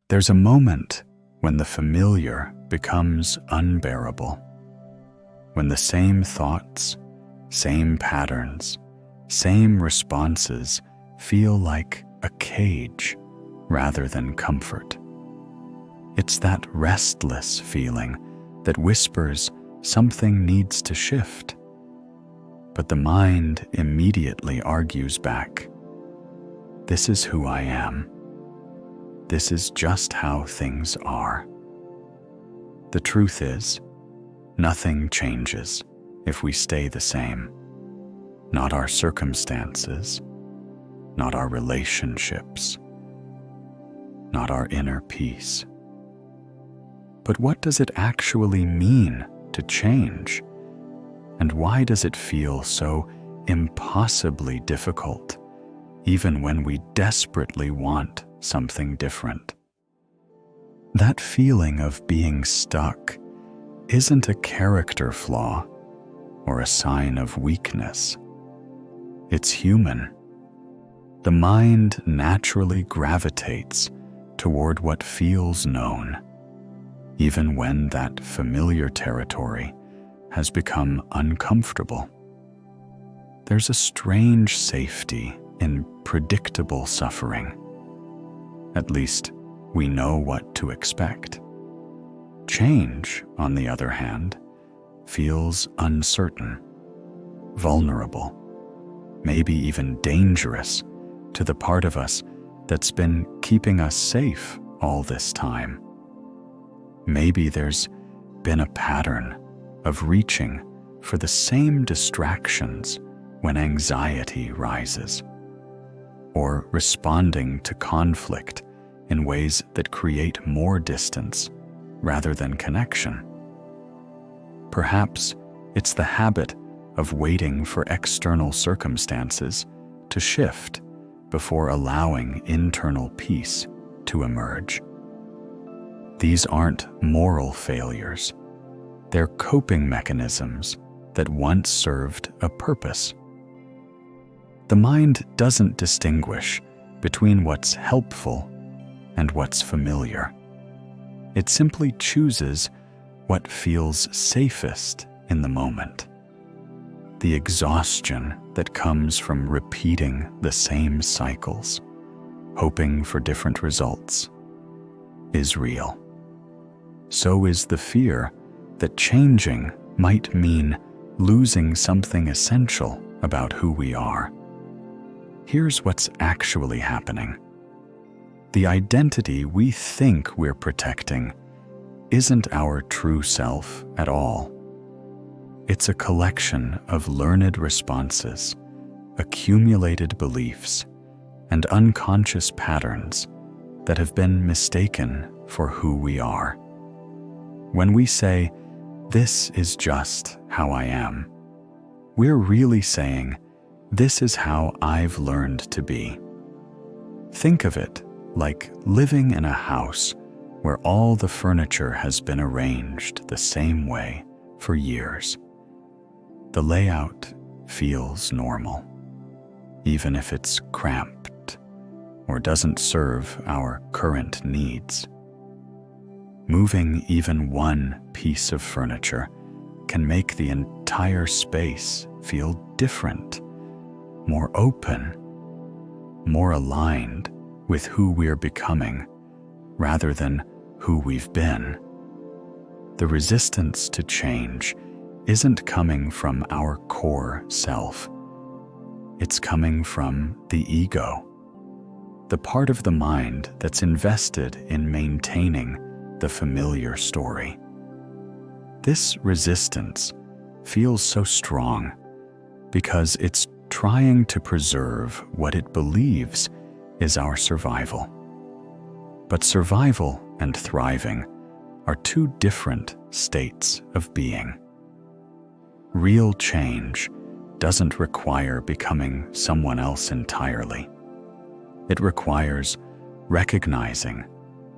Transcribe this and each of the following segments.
There's a moment when the familiar becomes unbearable, when the same thoughts, same patterns, same responses feel like a cage rather than comfort. It's that restless feeling that whispers something needs to shift, but the mind immediately argues back. This is who I am. This is just how things are. The truth is, nothing changes if we stay the same. Not our circumstances, not our relationships, not our inner peace. But what does it actually mean to change? And why does it feel so impossibly difficult, even when we desperately want something different? That feeling of being stuck isn't a character flaw or a sign of weakness. It's human. The mind naturally gravitates toward what feels known, even when that familiar territory has become uncomfortable. There's a strange safety in predictable suffering. At least we know what to expect. Change, on the other hand, feels uncertain, vulnerable, maybe even dangerous to the part of us that's been keeping us safe all this time. Maybe there's been a pattern of reaching for the same distractions when anxiety rises, or responding to conflict in ways that create more distance rather than connection. Perhaps it's the habit of waiting for external circumstances to shift before allowing internal peace to emerge. These aren't moral failures. They're coping mechanisms that once served a purpose. The mind doesn't distinguish between what's helpful and what's familiar. It simply chooses what feels safest in the moment. The exhaustion that comes from repeating the same cycles, hoping for different results, is real. So is the fear that changing might mean losing something essential about who we are. Here's what's actually happening. The identity we think we're protecting isn't our true self at all. It's a collection of learned responses, accumulated beliefs, and unconscious patterns that have been mistaken for who we are. When we say, "This is just how I am," we're really saying, "This is how I've learned to be." Think of it like living in a house where all the furniture has been arranged the same way for years. The layout feels normal, even if it's cramped or doesn't serve our current needs. Moving even one piece of furniture can make the entire space feel different, more open, more aligned with who we're becoming rather than who we've been. The resistance to change isn't coming from our core self. It's coming from the ego, the part of the mind that's invested in maintaining the familiar story. This resistance feels so strong because it's trying to preserve what it believes is our survival. But survival and thriving are two different states of being. Real change doesn't require becoming someone else entirely. It requires recognizing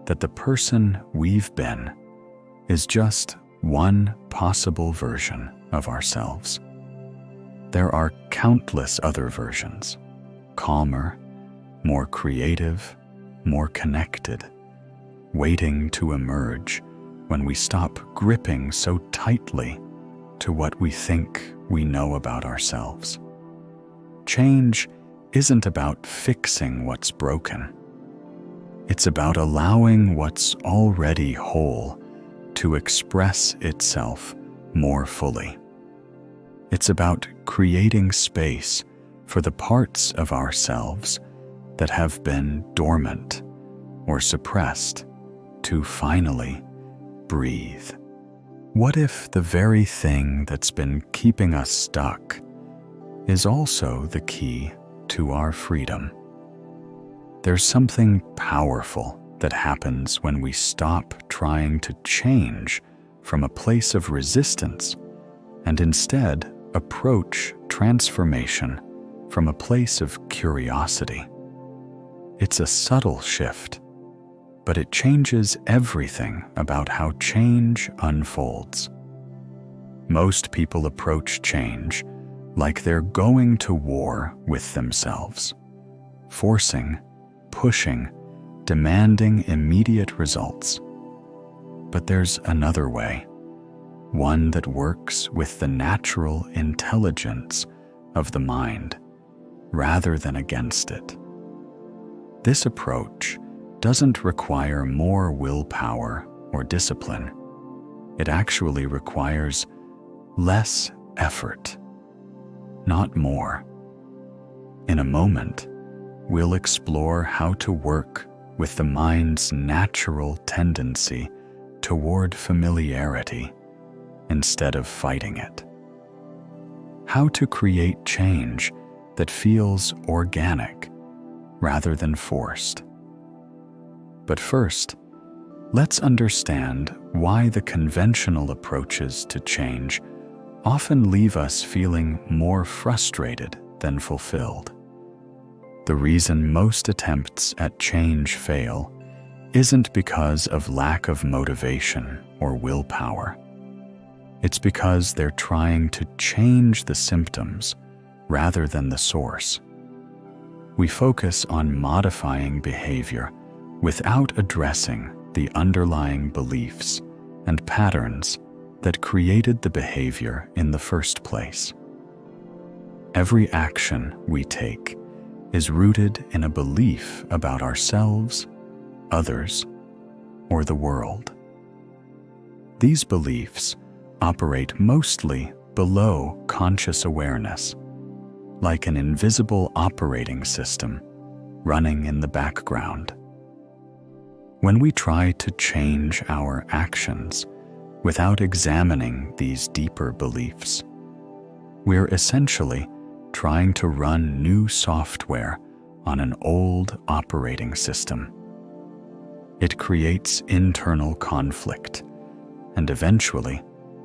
that the person we've been is just one possible version of ourselves. There are countless other versions, calmer, more creative, more connected, waiting to emerge when we stop gripping so tightly to what we think we know about ourselves. Change isn't about fixing what's broken. It's about allowing what's already whole to express itself more fully. It's about creating space for the parts of ourselves that have been dormant or suppressed to finally breathe. What if the very thing that's been keeping us stuck is also the key to our freedom? There's something powerful that happens when we stop trying to change from a place of resistance and instead approach transformation from a place of curiosity. It's a subtle shift, but it changes everything about how change unfolds. Most people approach change like they're going to war with themselves, forcing, pushing, demanding immediate results. But there's another way, one that works with the natural intelligence of the mind rather than against it. This approach doesn't require more willpower or discipline. It actually requires less effort, not more. In a moment, we'll explore how to work with the mind's natural tendency toward familiarity instead of fighting it. How to create change that feels organic rather than forced. But first, let's understand why the conventional approaches to change often leave us feeling more frustrated than fulfilled. The reason most attempts at change fail isn't because of lack of motivation or willpower. It's because they're trying to change the symptoms rather than the source. We focus on modifying behavior without addressing the underlying beliefs and patterns that created the behavior in the first place. Every action we take is rooted in a belief about ourselves, others, or the world. These beliefs operate mostly below conscious awareness, like an invisible operating system running in the background. When we try to change our actions without examining these deeper beliefs, we're essentially trying to run new software on an old operating system. It creates internal conflict and eventually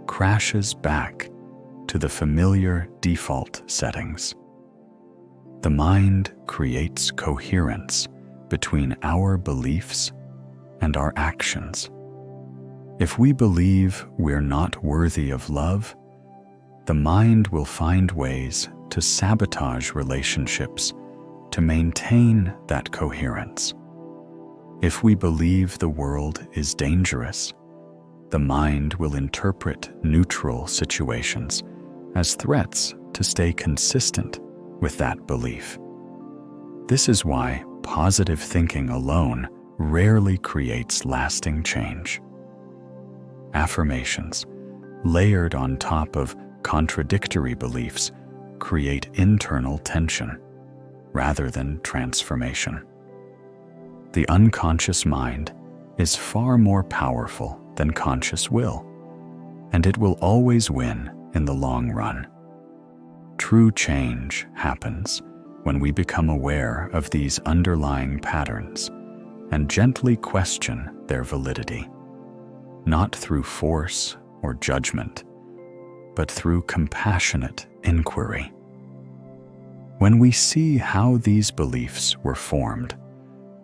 crashes back to the familiar default settings. The mind creates coherence between our beliefs and our actions. If we believe we're not worthy of love, the mind will find ways to sabotage relationships to maintain that coherence. If we believe the world is dangerous, the mind will interpret neutral situations as threats to stay consistent with that belief. This is why positive thinking alone rarely creates lasting change. Affirmations, layered on top of contradictory beliefs, create internal tension rather than transformation. The unconscious mind is far more powerful than conscious will, and it will always win in the long run. True change happens when we become aware of these underlying patterns and gently question their validity, not through force or judgment, but through compassionate inquiry. When we see how these beliefs were formed,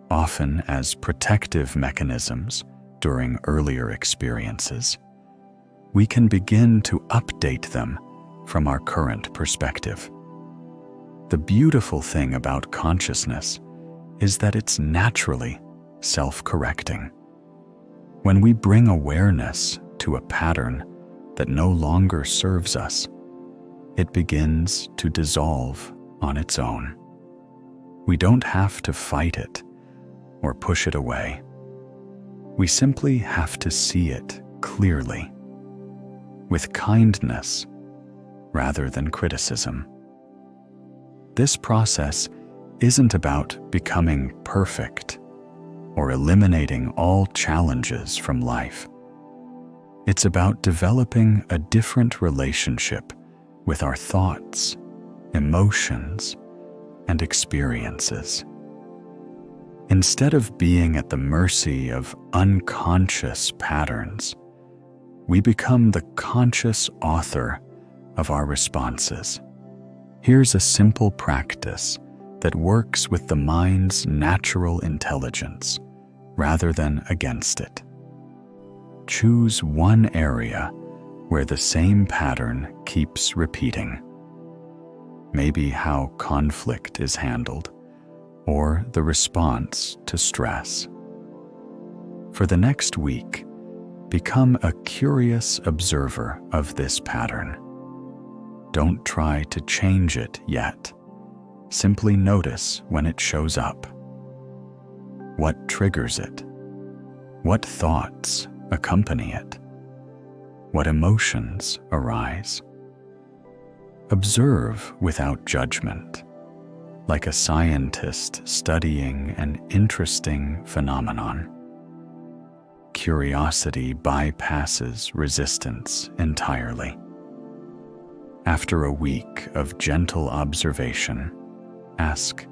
often as protective mechanisms during earlier experiences, we can begin to update them from our current perspective. The beautiful thing about consciousness is that it's naturally self-correcting. When we bring awareness to a pattern that no longer serves us, it begins to dissolve on its own. We don't have to fight it or push it away. We simply have to see it clearly, with kindness rather than criticism. This process isn't about becoming perfect or eliminating all challenges from life. It's about developing a different relationship with our thoughts, emotions, and experiences. Instead of being at the mercy of unconscious patterns, we become the conscious author of our responses. Here's a simple practice that works with the mind's natural intelligence rather than against it. Choose one area where the same pattern keeps repeating. Maybe how conflict is handled, or the response to stress. For the next week, become a curious observer of this pattern. Don't try to change it yet. Simply notice when it shows up. What triggers it? What thoughts accompany it? What emotions arise? Observe without judgment, like a scientist studying an interesting phenomenon. Curiosity bypasses resistance entirely. After a week of gentle observation, ask,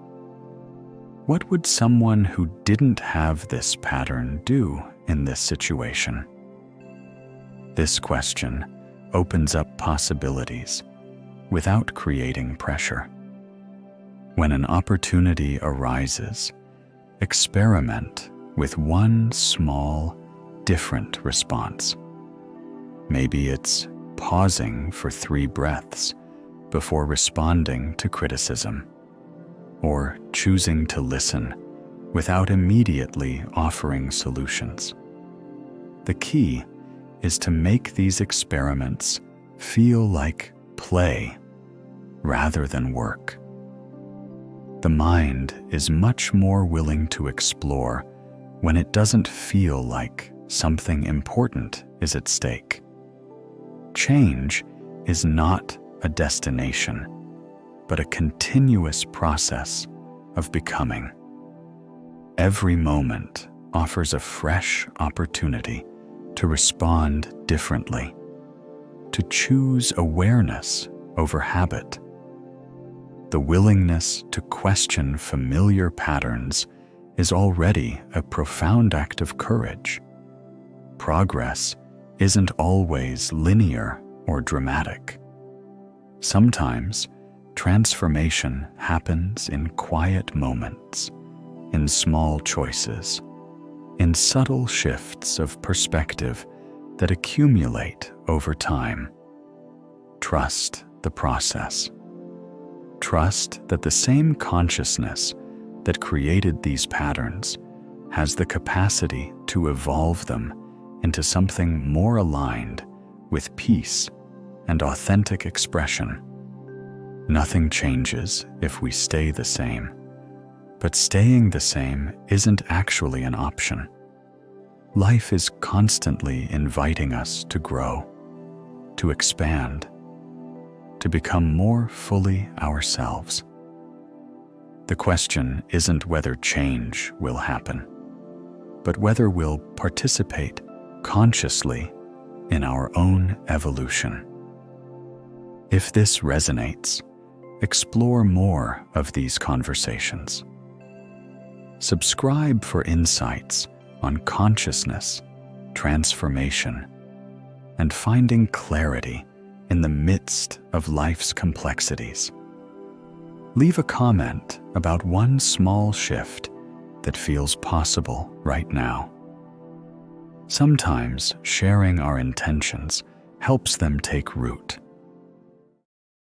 what would someone who didn't have this pattern do in this situation? This question opens up possibilities without creating pressure. When an opportunity arises, experiment with one small, different response. Maybe it's pausing for 3 breaths before responding to criticism, or choosing to listen without immediately offering solutions. The key is to make these experiments feel like play rather than work. The mind is much more willing to explore when it doesn't feel like something important is at stake. Change is not a destination, but a continuous process of becoming. Every moment offers a fresh opportunity to respond differently, to choose awareness over habit. The willingness to question familiar patterns is already a profound act of courage. Progress isn't always linear or dramatic. Sometimes, transformation happens in quiet moments, in small choices, in subtle shifts of perspective that accumulate over time. Trust the process. Trust that the same consciousness that created these patterns has the capacity to evolve them into something more aligned with peace and authentic expression. Nothing changes if we stay the same, but staying the same isn't actually an option. Life is constantly inviting us to grow, to expand, to become more fully ourselves. The question isn't whether change will happen, but whether we'll participate consciously in our own evolution. If this resonates, explore more of these conversations. Subscribe for insights on consciousness, transformation, and finding clarity in the midst of life's complexities. Leave a comment about one small shift that feels possible right now. Sometimes sharing our intentions helps them take root.